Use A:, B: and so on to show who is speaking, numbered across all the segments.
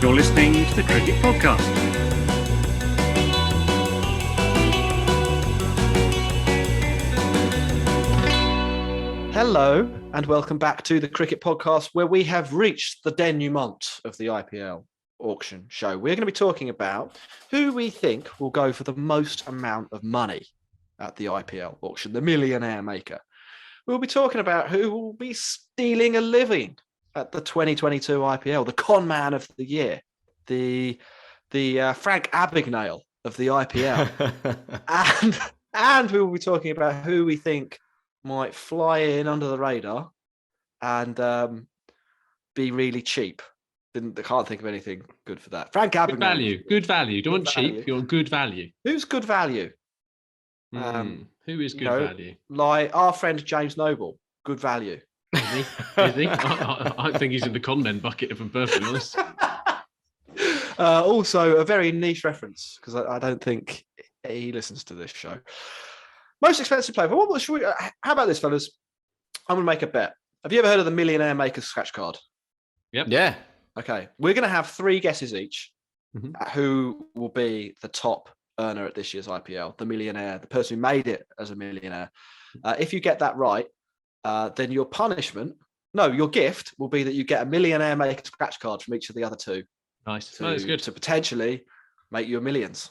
A: You're listening to the Cricket Podcast.
B: Hello and welcome back to the Cricket Podcast, where we have reached the denouement of the IPL auction show. We're going to be talking about who we think will go for the most amount of money at the IPL auction, the millionaire maker. We'll be talking about who will be stealing a living at the 2022 IPL, the con man of the year, the Frank Abagnale of the IPL. and we will be talking about who we think might fly in under the radar and be really cheap. I can't think of anything good for that. Frank Abagnale.
C: Good value. Don't want cheap. You want good value.
B: Who's good value?
C: Who is good value?
B: Like our friend James Noble. Good value.
C: Is he? I think he's in the con men bucket, if I'm perfectly honest.
B: Also, a very niche reference, because I don't think he listens to this show. Most expensive player. How about this, fellas? I'm going to make a bet. Have you ever heard of the Millionaire Maker scratch card?
C: Yep.
D: Yeah.
B: Okay. We're going to have 3 guesses each at who will be the top earner at this year's IPL, the millionaire, the person who made it as a millionaire. If you get that right, then your gift will be that you get a Millionaire Maker scratch card from each of the other 2.
C: Nice. That's good.
B: To potentially make you millions.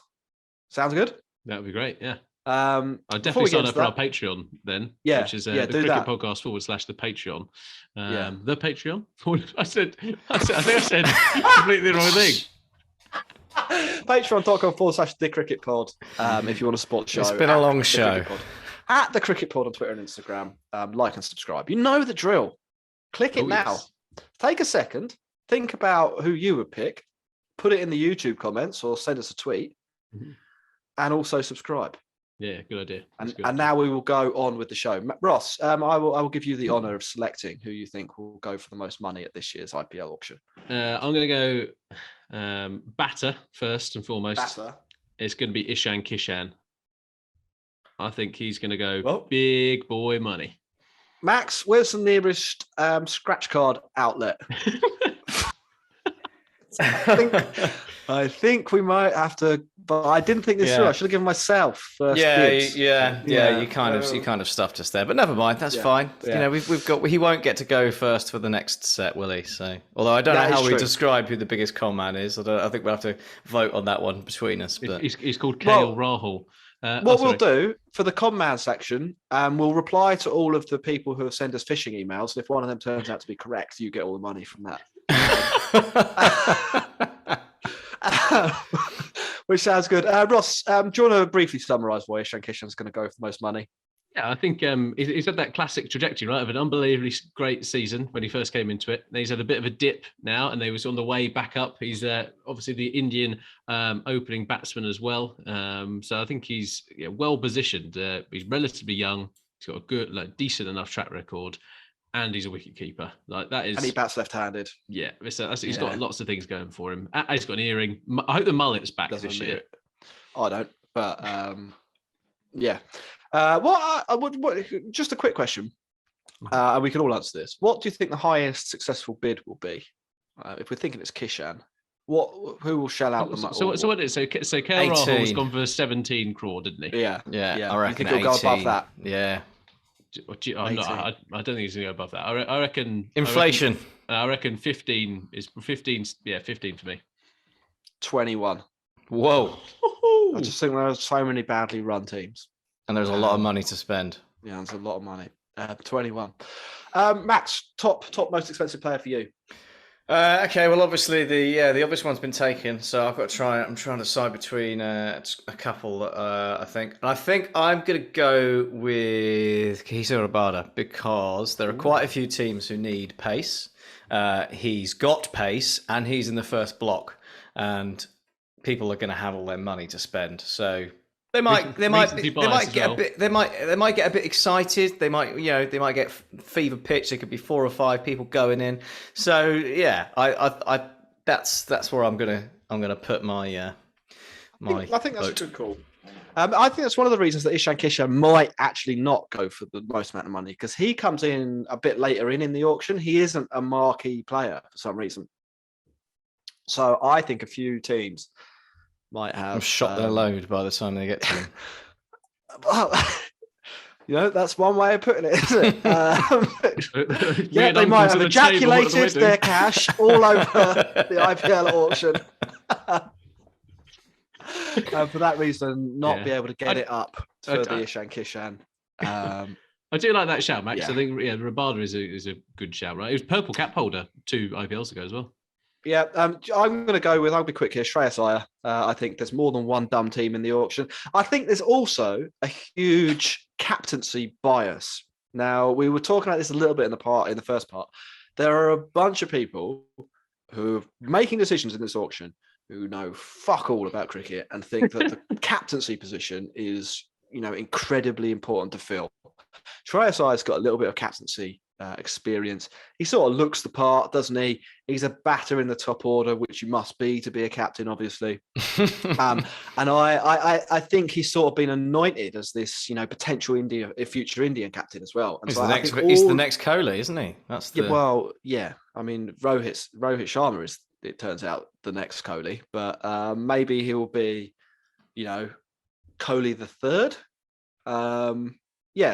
B: Sounds good?
C: That would be great, yeah.
B: I'll
C: definitely sign up for our Patreon then, which is the Cricket Podcast / the Patreon. The Patreon? I think I said completely the wrong thing.
B: Patreon.com/ the Cricket Pod if you want to support the show.
D: It's been a long show.
B: At the Cricket Pod on Twitter and Instagram. Like and subscribe. You know the drill. Click it now. Yes. Take a second. Think about who you would pick. Put it in the YouTube comments or send us a tweet. And also subscribe.
C: Yeah, good idea.
B: And now we will go on with the show. Ross, I will give you the honour of selecting who you think will go for the most money at this year's IPL auction.
C: I'm going to go batter first and foremost.
B: Batter.
C: It's going to be Ishan Kishan. I think he's going to go big boy money.
B: Max, where's the nearest scratch card outlet? I think we might have to, but I didn't think this through. I should have given myself first.
D: You kind of stuffed us there, but never mind. That's fine. Yeah. You know, we've got. He won't get to go first for the next set, will he? So, although I don't know how we describe who the biggest con man is. I think we'll have to vote on that one between us. But
C: he's called KL Rahul.
B: What we'll do for the con man section, we'll reply to all of the people who have sent us phishing emails. And if one of them turns out to be correct, you get all the money from that. Which sounds good. Ross, do you want to briefly summarise why Ishan Kishan's going to go for the most money?
C: Yeah, I think he's had that classic trajectory, right, of an unbelievably great season when he first came into it. He's had a bit of a dip now, and he was on the way back up. He's obviously the Indian opening batsman as well. So I think he's well positioned. He's relatively young. He's got a good, decent enough track record. And he's a wicket keeper. And
B: he bats left-handed.
C: Yeah, he's got lots of things going for him. He's got an earring. I hope the mullet's back this year.
B: I don't, but yeah. Just a quick question, and we can all answer this. What do you think the highest successful bid will be? If we're thinking it's Kishan, who will shell out the money?
C: So what is it? So KL Rahul's gone for 17 crore, didn't he?
B: Yeah.
D: I reckon
B: he'll go above that.
D: Yeah.
C: I don't think he's going to go above that. I reckon
D: inflation.
C: I reckon 15 is 15. Yeah, 15 for me.
B: 21.
D: Whoa!
B: I just think there are so many badly run teams,
D: and there's a lot of money to spend.
B: Yeah, there's a lot of money. 21. Max, top most expensive player for you.
D: Okay, well, obviously the obvious one's been taken, so I've got to try. I'm trying to decide between a couple. I think I'm going to go with Kagiso Rabada because there are quite a few teams who need pace. He's got pace, and he's in the first block, and people are going to have all their money to spend. So they might get a bit excited. They might get fever pitch. There could be 4 or 5 people going in. So yeah, I that's where I'm gonna put my
B: I think that's a good call. I think that's one of the reasons that Ishan Kishan might actually not go for the most amount of money, because he comes in a bit later in the auction. He isn't a marquee player for some reason. So I think a few teams might have.
D: I'm shot their load by the time they get to him.
B: Well, that's one way of putting it, isn't it? Yeah, they might have ejaculated their cash all over the IPL auction. For that reason, not be able to get it up for the Ishan Kishan.
C: I do like that shout, Max.
B: Yeah.
C: I think Rabada is a good shout, right? It was purple cap holder 2 IPLs ago as well.
B: Yeah, I'm going to go with, I'll be quick here, Shreyas Iyer. I think there's more than one dumb team in the auction. I think there's also a huge captaincy bias. Now, we were talking about this a little bit in the first part. There are a bunch of people who are making decisions in this auction who know fuck all about cricket and think that the captaincy position is, incredibly important to fill. Shreyas Iyer's got a little bit of captaincy experience. He sort of looks the part, doesn't he? He's a batter in the top order, which you must be to be a captain, obviously. And I think he's sort of been anointed as this, potential future Indian captain as well. And
D: he's the next Kohli, isn't he? That's the...
B: Yeah. I mean, Rohit Sharma is, it turns out, the next Kohli, but maybe he'll be, Kohli the third.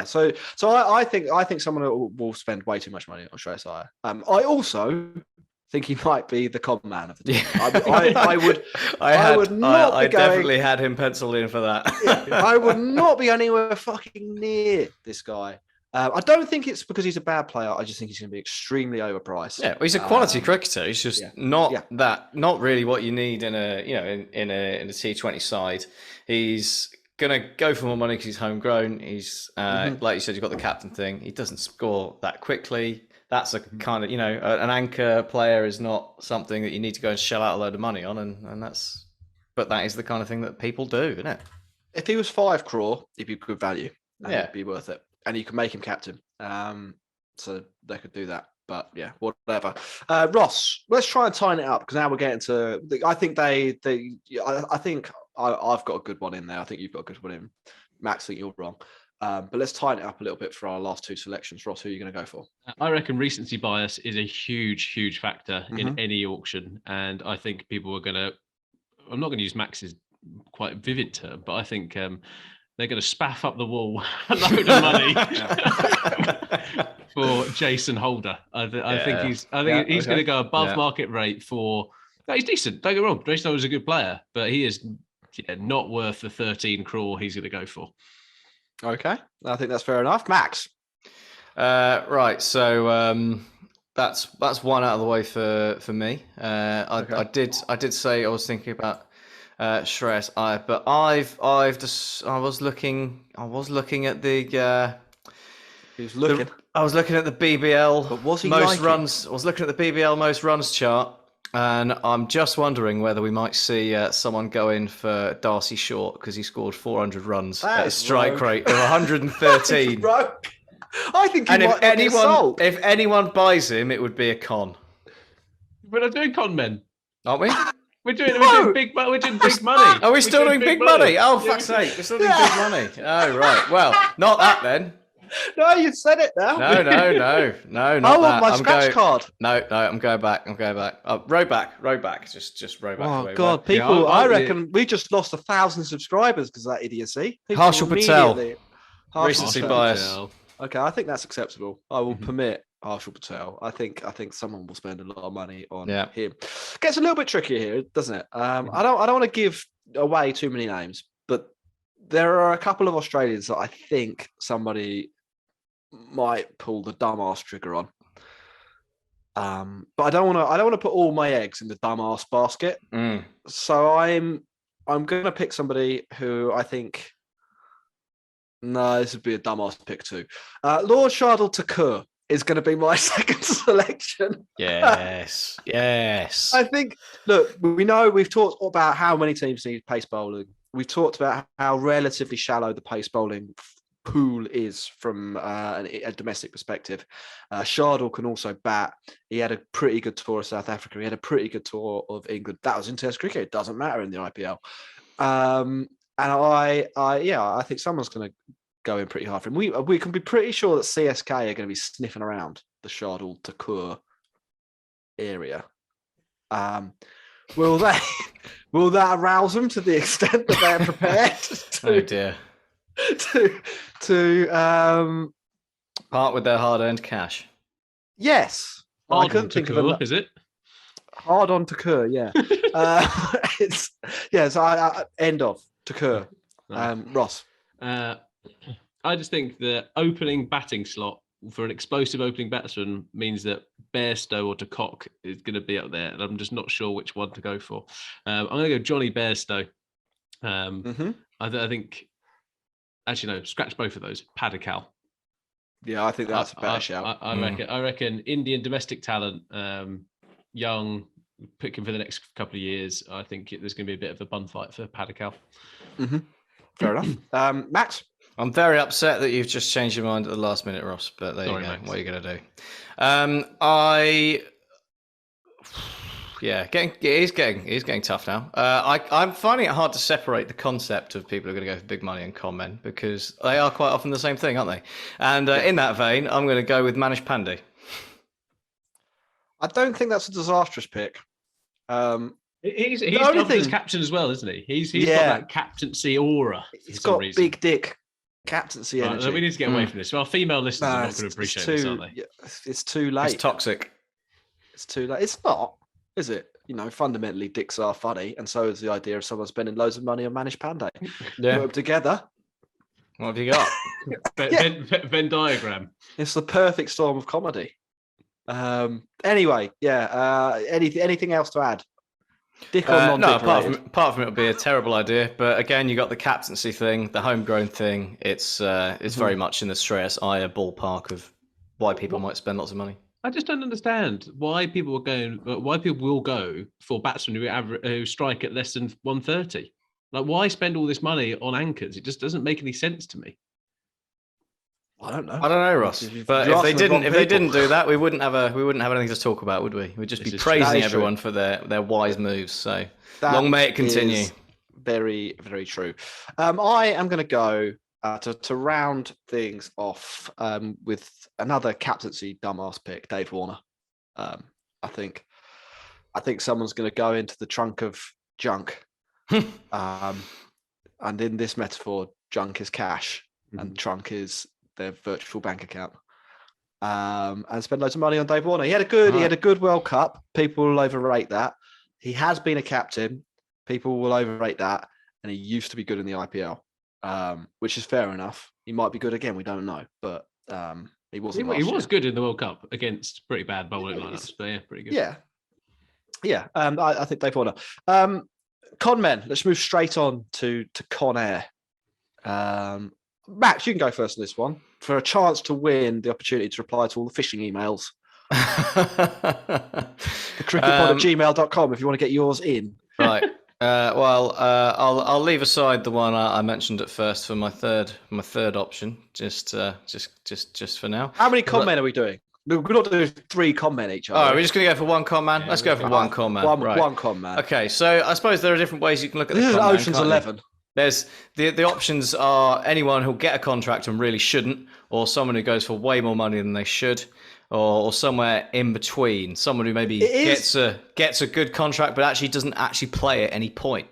B: So I think someone will spend way too much money on Shreyas Iyer. I also think he might be the con man of the team. I
D: definitely had him penciled in for that.
B: I would not be anywhere fucking near this guy. I don't think it's because he's a bad player. I just think he's going to be extremely overpriced.
D: Yeah, well, he's a quality cricketer. He's just not really what you need in a in a T20 side. He's gonna go for more money because he's homegrown. He's like you said, you've got the captain thing. He doesn't score that quickly. That's a kind of an anchor player is not something that you need to go and shell out a load of money on, and that is the kind of thing that people do, isn't it?
B: If he was 5 crore, he'd be good value. It'd be worth it, and you can make him captain. So they could do that. But yeah, whatever. Ross, let's try and tighten it up because now we're getting to. I think I think I've got a good one in there. I think you've got a good one in. Max, I think you're wrong. But let's tighten it up a little bit for our last 2 selections. Ross, who are you going to go for?
C: I reckon recency bias is a huge factor in any auction. And I think people are going to, I'm not going to use Max's quite vivid term, but I think they're going to spaff up the wall a load of money for Jason Holder. I think he's going to go above market rate for. No, he's decent. Don't get me wrong. Jason Holder's a good player, but he is not worth the 13 crore he's going to go for.
B: Okay, I think that's fair enough. Max,
D: right? So that's one out of the way for me. I did say I was thinking about Shreyas Iyer, but I was looking at the.
B: He was looking.
D: I was looking at the BBL
B: but was he
D: most runs. I was looking at the BBL most runs chart. And I'm just wondering whether we might see someone go in for Darcy Short because he scored 400 runs at a strike rate of 113.
B: I think
D: if anyone buys him, it would be a con.
C: We're not doing con men,
D: aren't we?
C: We're doing big money.
D: Are we still doing big money? Oh, fuck's sake. We're still doing big money. Oh, right. Well, not that then.
B: No, you said it now.
D: No, not
B: I want my scratch card.
D: No, I'm going back. Row back. Just row back.
B: Oh God, people! Yeah, I reckon we just lost 1,000 subscribers because of that idiocy.
D: Harshal Patel. Recency bias.
B: Okay, I think that's acceptable. I will permit Harshal Patel. I think someone will spend a lot of money on him. Gets a little bit trickier here, doesn't it? I don't want to give away too many names, but there are a couple of Australians that I think somebody might pull the dumbass trigger on. But I don't want to put all my eggs in the dumbass basket. So I'm going to pick somebody who I think. No, this would be a dumbass pick too. Lord Shardul Thakur is going to be my second selection.
D: Yes.
B: I think. Look, we've talked about how many teams need pace bowling. We've talked about how relatively shallow the pace bowling pool is from a domestic perspective. Shardul can also bat. He had a pretty good tour of South Africa. He had a pretty good tour of England. That was in Test cricket. It doesn't matter in the IPL. And I think someone's going to go in pretty hard for him. We can be pretty sure that CSK are going to be sniffing around the Shardul Thakur area. Will they? Will that arouse them to the extent that they're prepared
D: Oh dear.
B: to
D: Part with their hard-earned cash.
B: yes. I
C: Hard
B: couldn't
C: one to
B: think of
C: cool,
B: a
C: is it?
B: hard on to cur, yeah. It's so I end of to cur. Ross.
C: I just think the opening batting slot for an explosive opening batsman means that Bairstow or de Kock is going to be up there, and I'm just not sure which one to go for. I'm going to go Johnny Bairstow. I think, actually, no, scratch both of those. Padikkal.
B: Yeah, I think that's a better shout.
C: I reckon Indian domestic talent, young, picking for the next couple of years. I think there's going to be a bit of a bun fight for Padikkal.
B: Fair enough. Max?
D: I'm very upset that you've just changed your mind at the last minute, Ross, but there you go.
C: Max.
D: What are you going to do? He's getting tough now. I'm finding it hard to separate the concept of people who are going to go for big money and con men, because they are quite often the same thing, aren't they? And in that vein, I'm going to go with Manish Pandey.
B: I don't think that's a disastrous pick.
C: He's loved as captain as well, isn't he? He's got that captaincy aura.
B: He's got big dick captaincy energy.
C: We need to get away from this. Well, female listeners are not going to appreciate this, aren't they?
B: Yeah, it's too late.
D: It's toxic.
B: It's too late. It's not, is it? Fundamentally, dicks are funny, and so is the idea of someone spending loads of money on Manish Pandey.
D: Yeah.
B: Put them together.
D: What have you got?
C: Venn diagram.
B: It's the perfect storm of comedy. Anyway, anything else to add? Dick or non-dick?
D: No, apart from it would be a terrible idea. But again, you got the captaincy thing, the homegrown thing. It's very much in the Shreyas Iyer ballpark of why people might spend lots of money.
C: I just don't understand why people will go for batsmen who strike at less than 130. Like, why spend all this money on anchors? It just doesn't make any sense to me.
B: I don't know,
D: Ross. But if they didn't do that, we wouldn't have anything to talk about, would we? We'd just be praising everyone for their wise moves. So long may it continue.
B: Very, very true. I am going to go to round things off with another captaincy dumbass pick, Dave Warner. I think someone's going to go into the trunk of junk, and in this metaphor, junk is cash, and trunk is their virtual bank account, and spend loads of money on Dave Warner. He had a good World Cup. People will overrate that. He has been a captain. People will overrate that, and he used to be good in the IPL, which is fair enough. He might be good again. We don't know, but he wasn't.
C: He was good in the World Cup against pretty bad bowling lineups, but yeah, pretty good.
B: Yeah. I think Dave Warner. Con men. Let's move straight on to Con Air. Max, you can go first on this one for a chance to win the opportunity to reply to all the phishing emails. The cricketpod@gmail.com if you want to get yours in.
D: Right. I'll leave aside the one I mentioned at first for my third option, just for now.
B: How many con men are we doing? We're not doing 3 con men each.
D: Oh, we're just going to go for one con man. Let's go for one con man.
B: One con man.
D: Okay, so I suppose there are different ways you can look at the con man.
B: Ocean's 11.
D: There's the options are anyone who'll get a contract and really shouldn't, or someone who goes for way more money than they should, or somewhere in between. Someone who maybe gets a good contract but actually doesn't actually play at any point.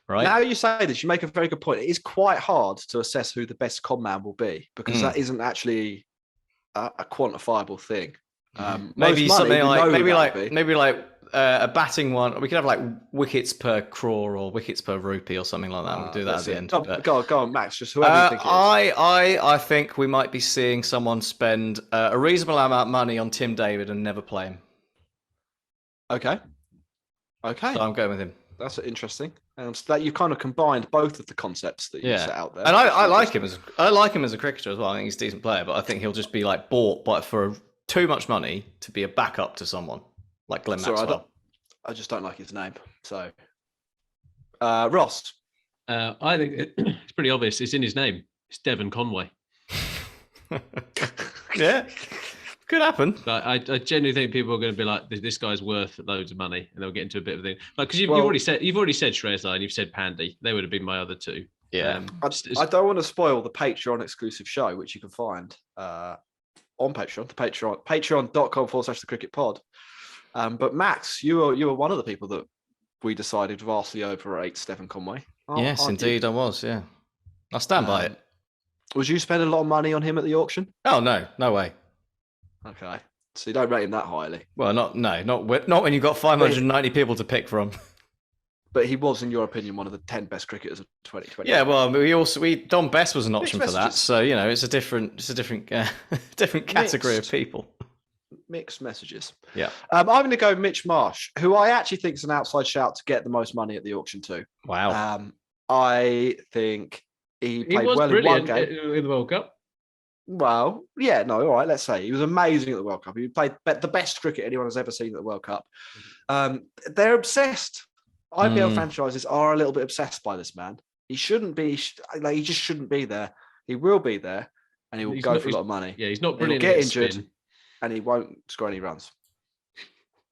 D: Right.
B: Now you say this, you make a very good point. It is quite hard to assess who the best con man will be, because that isn't actually a quantifiable thing.
D: Maybe something like a batting one. We could have like wickets per crore or wickets per rupee or something like that. We'll do that at the end.
B: Go on, Max. Just whoever you think it is.
D: I think we might be seeing someone spend a reasonable amount of money on Tim David and never play him.
B: Okay.
D: So I'm going with him.
B: That's interesting. So that you kind of combined both of the concepts that you set out there.
D: And I like him as a cricketer as well. I think he's a decent player, but I think he'll just be like bought for too much money to be a backup to someone like Glenn Maxwell.
B: I just don't like his name. So, Ross.
C: I think it's pretty obvious. It's in his name. It's Devon Conway.
D: Yeah, could happen.
C: But I genuinely think people are going to be like, "This guy's worth loads of money," and they'll get into a bit of a thing. Like, because you've already said Shreyas Iyer and you've said Pandey. They would have been my other two.
D: Yeah.
B: I don't want to spoil the Patreon exclusive show, which you can find on Patreon. Patreon.com/the cricket pod. But Max, you were one of the people that we decided vastly overrate Stephen Conway.
D: Yes,
B: Aren't you?
D: indeed, I was. Yeah, I stand by it.
B: Was you spend a lot of money on him at the auction?
D: Oh no way.
B: Okay, so you don't rate him that highly.
D: Well, not when you've got 590 people to pick from.
B: But he was, in your opinion, one of the 10 best cricketers of 2020.
D: Yeah, well, Don Best was an option for that,
B: messages.
D: so it's a different different category of people.
B: Mixed messages.
D: Yeah.
B: I'm going to go Mitch Marsh, who I actually think is an outside shout to get the most money at the auction too.
D: Wow.
B: I think he played
C: was
B: well in one
C: brilliant
B: game.
C: in the World Cup.
B: Well, yeah, no, all right, let's say. He was amazing at the World Cup. He played the best cricket anyone has ever seen at the World Cup. They're obsessed. IPL franchises are a little bit obsessed by this man. He shouldn't be, he just shouldn't be there. He will be there and he will go for a lot of money.
C: Yeah, he's not brilliant.
B: He'll get injured and he won't score any runs.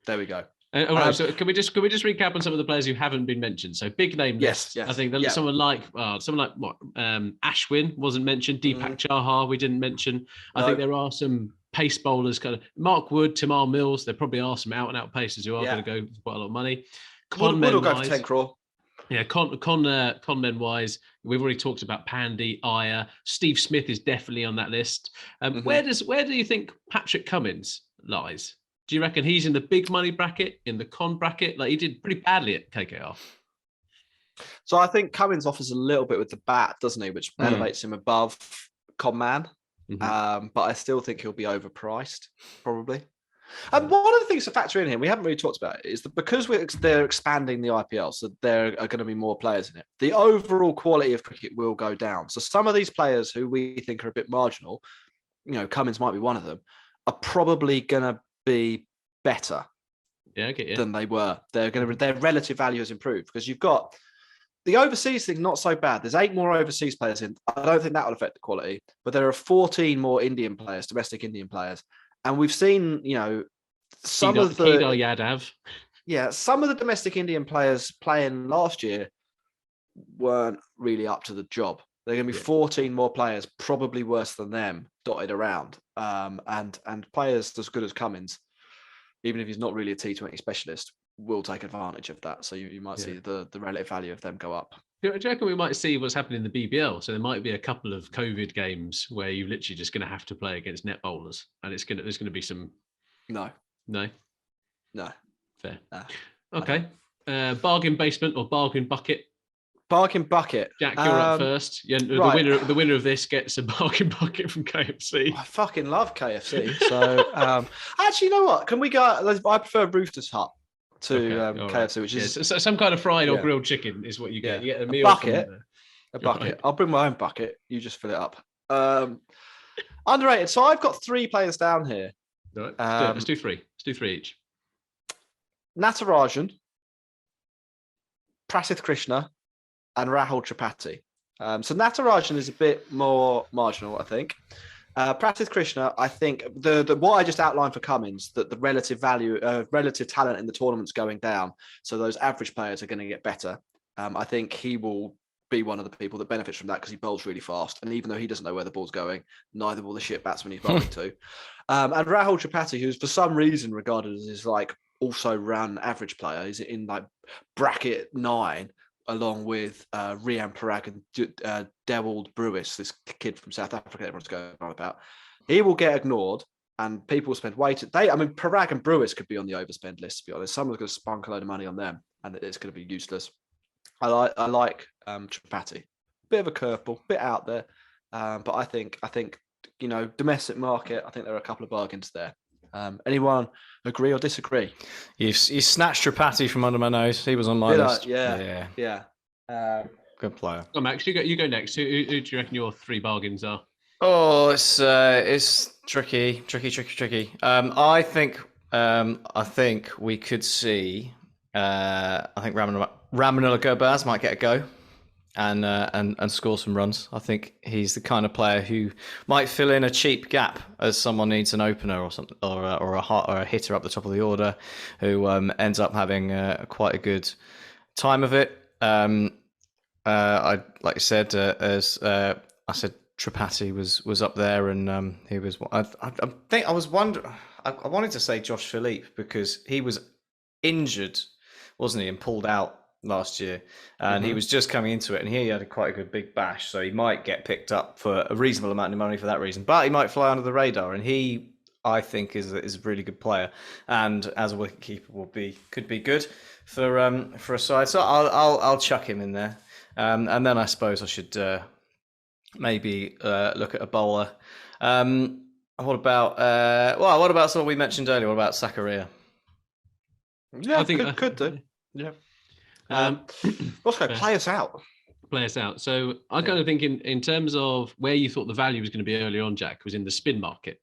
B: There we go.
C: All right, so can we just recap on some of the players who haven't been mentioned? So big name list.
B: Yes.
C: I think someone like what Ashwin wasn't mentioned. Deepak Chahar we didn't mention. I think there are some pace bowlers, kind of Mark Wood, Tamar Mills. There probably are some out and out pacers who are going to go for quite a lot of money.
B: Wood will go for 10 crore.
C: Yeah, con men wise, we've already talked about Pandy, Iyer, Steve Smith is definitely on that list. Where do you think Patrick Cummins lies? Do you reckon he's in the big money bracket, in the con bracket? Like he did pretty badly at KKR.
B: So I think Cummins offers a little bit with the bat, doesn't he? Which elevates him above con man. But I still think he'll be overpriced, probably. And one of the things to factor in here, we haven't really talked about it, is that because they're expanding the IPL, so there are going to be more players in it, the overall quality of cricket will go down. So some of these players who we think are a bit marginal, Cummins might be one of them, are probably going to be better than they were. Their relative value has improved because you've got the overseas thing, not so bad. There's 8 more overseas players in. I don't think that will affect the quality, but there are 14 more Indian players, domestic Indian players. And we've seen, some of the
C: Kedar Yadav.
B: Yeah, some of the domestic Indian players playing last year weren't really up to the job. There are going to be 14 more players, probably worse than them, dotted around. And players as good as Cummins, even if he's not really a T20 specialist, will take advantage of that. So you might see the relative value of them go up.
C: Do you reckon we might see what's happening in the BBL? So there might be a couple of COVID games where you're literally just going to have to play against net bowlers, and there's going to be some.
B: No.
C: Fair.
B: Nah.
C: Okay. Bargain basement or bargain bucket?
B: Bargain bucket.
C: Jack, you're up first. Yeah, the winner of this gets a bargain bucket from KFC.
B: I fucking love KFC. So actually, you know what? Can we go? I prefer Rooster's Hut to KFC,
C: right.
B: which is
C: so some kind of fried or grilled chicken is what you get. You get a meal.
B: A bucket. Right. I'll bring my own bucket. You just fill it up. Underrated. So I've got 3 players down here.
C: Right. Let's do 3. Let's do 3 each.
B: Natarajan, Prasidh Krishna, and Rahul Tripathi. So Natarajan is a bit more marginal, I think. Prasidh Krishna, I think the what I just outlined for Cummins, that the relative value, relative talent in the tournament's going down. So those average players are going to get better. I think he will be one of the people that benefits from that because he bowls really fast. And even though he doesn't know where the ball's going, neither will the shit batsman he's bowling to. And Rahul Tripathi, who's for some reason regarded as his also run average player, is in bracket 9, along with Rian Parag and Dewald Brewis, this kid from South Africa everyone's going on about. He will get ignored and people will spend way too... Parag and Brewis could be on the overspend list, to be honest. Someone's going to spunk a load of money on them and it's going to be useless. I like Tripathi. Bit of a curveball, bit out there. But I think domestic market, I think there are a couple of bargains there. Anyone agree or disagree?
D: You snatched Tripathi from under my nose. He was on my list.
B: Yeah.
D: Good player.
C: Oh, Max, you go next. Who do you reckon your 3 bargains are?
D: Oh, it's tricky. I think we could see. I think Ramanula Gurbaz might get a go and score some runs. I think he's the kind of player who might fill in a cheap gap as someone needs an opener or something, or a hitter up the top of the order who ends up having quite a good time of it. I like you said, as I said, Tripathi was up there, and he was. I wanted to say Josh Philippe because he was injured. wasn't he, and pulled out last year, and he was just coming into it, and he had quite a good big bash, so he might get picked up for a reasonable amount of money for that reason, but he might fly under the radar, and he, I think, is a really good player, and as a wicketkeeper could be good for a side. So I'll chuck him in there, and then I suppose I should maybe look at a bowler. What about someone we mentioned earlier? What about Zakaria?
B: Yeah,
C: I think
B: could do. Yeah. Let's go. Play us out.
C: Play us out. So I kind of think in terms of where you thought the value was going to be early on, Jack, was in the spin market.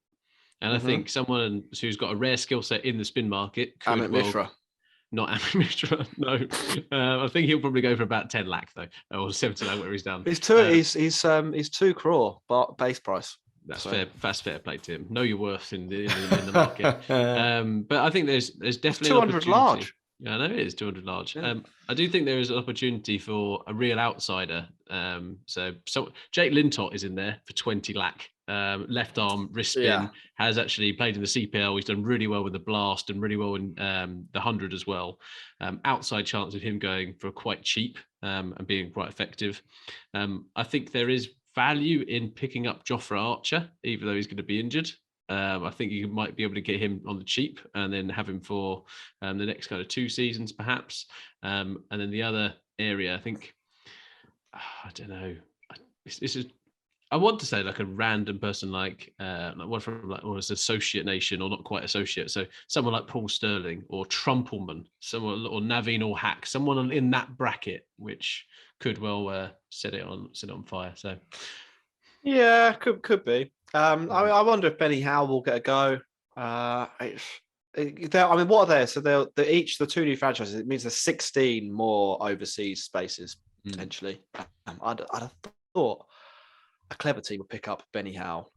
C: And I think someone who's got a rare skill set in the spin market could
B: Amit Mishra.
C: Not Amit Mishra, no. I think he'll probably go for about 10 lakh though, or 70 lakh, where he's done.
B: He's 2 crore base price.
C: That's fair. That's fair play to him. Know your worth in the market. But I think there's definitely
B: 200 large.
C: Yeah, I know it is 200 large.
B: Yeah.
C: I do think there is an opportunity for a real outsider. So Jake Lintott is in there for 20 lakh. Left arm wrist spin, has actually played in the CPL. He's done really well with the blast and really well in the 100 as well. Outside chance of him going for quite cheap and being quite effective. I think there is value in picking up Jofra Archer, even though he's going to be injured. I think you might be able to get him on the cheap and then have him for the next kind of 2 seasons, perhaps. And then the other area, I think, I don't know. This is. I want to say like a random person like one from like almost associate nation or not quite associate. So someone like Paul Sterling or Trumpelman, someone or Naveen or Hack, someone in that bracket, which could well set it on fire. So
B: yeah, could be. I wonder if Benny Howe will get a go. I mean, what are there? So they're each the 2 new franchises. It means there's 16 more overseas spaces potentially. I'd have thought a clever team would pick up Benny Howe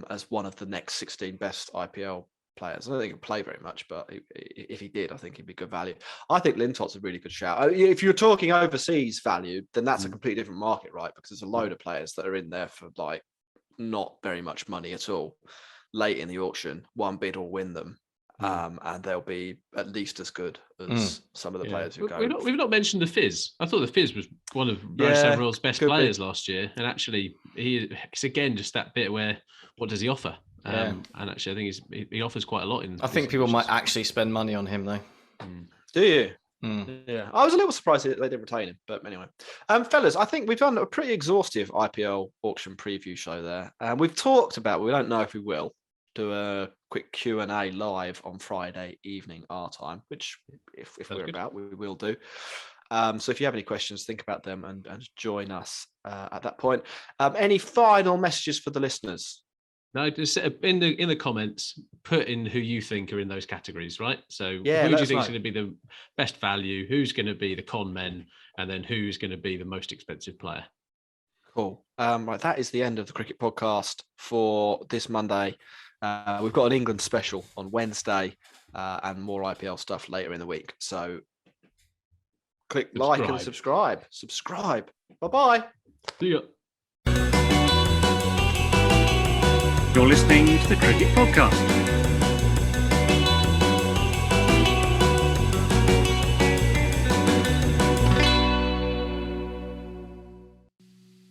B: as one of the next 16 best IPL players. I don't think he'll play very much, but if he did, I think he'd be good value. I think Lintott's a really good shout. If you're talking overseas value, then that's a completely different market, right? Because there's a load of players that are in there for like not very much money at all late in the auction. One bid will win them. And they'll be at least as good as some of the players who go.
C: We've not mentioned the Fizz. I thought the Fizz was one of Rose World's best players last year, and actually, it's again just that bit where what does he offer? And actually, I think he offers quite a lot.
D: I think people might actually spend money on him though.
B: Do you? Yeah, I was a little surprised they didn't retain him, but anyway, fellas, I think we've done a pretty exhaustive IPL auction preview show there, and we've talked about. We don't know if we will do a quick Q&A live on Friday evening our time, which if we're good about, we will do. So if you have any questions, think about them and join us at that point. Any final messages for the listeners?
C: No, just in the comments, put in who you think are in those categories, right? So who do you think is going to be the best value? Who's going to be the con men? And then who's going to be the most expensive player?
B: Cool. Right, that is the end of the Cricket Podcast for this Monday. We've got an England special on Wednesday and more IPL stuff later in the week. So click like and subscribe. Bye-bye.
C: See ya.
A: You're listening to the Cricket Podcast.